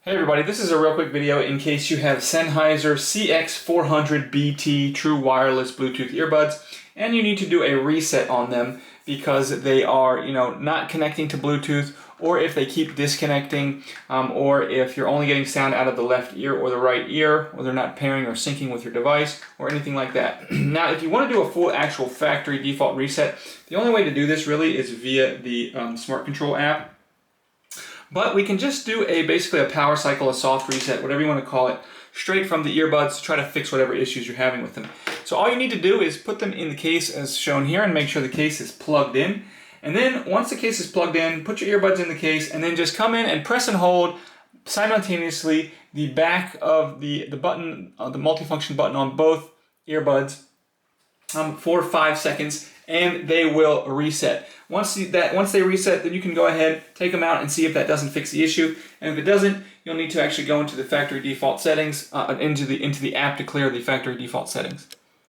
Hey everybody, this is a real quick video in case you have Sennheiser CX400BT true wireless Bluetooth earbuds and you need to do a reset on them because they are, not connecting to Bluetooth, or if they keep disconnecting, or if you're only getting sound out of the left ear or the right ear, or they're not pairing or syncing with your device or anything like that. Now, if you want to do a full actual factory default reset, the only way to do this really is via the Smart Control app. But we can just do basically a power cycle, a soft reset, whatever you want to call it, straight from the earbuds to try to fix whatever issues you're having with them. So all you need to do is put them in the case as shown here and make sure the case is plugged in. And then once the case is plugged in, put your earbuds in the case and then just come in and press and hold simultaneously the back of the button, the multifunction button on both earbuds for 5 seconds, and they will reset. Once they reset, then you can go ahead, take them out, and see if that doesn't fix the issue. And if it doesn't, you'll need to actually go into the factory default settings, into the app to clear the factory default settings.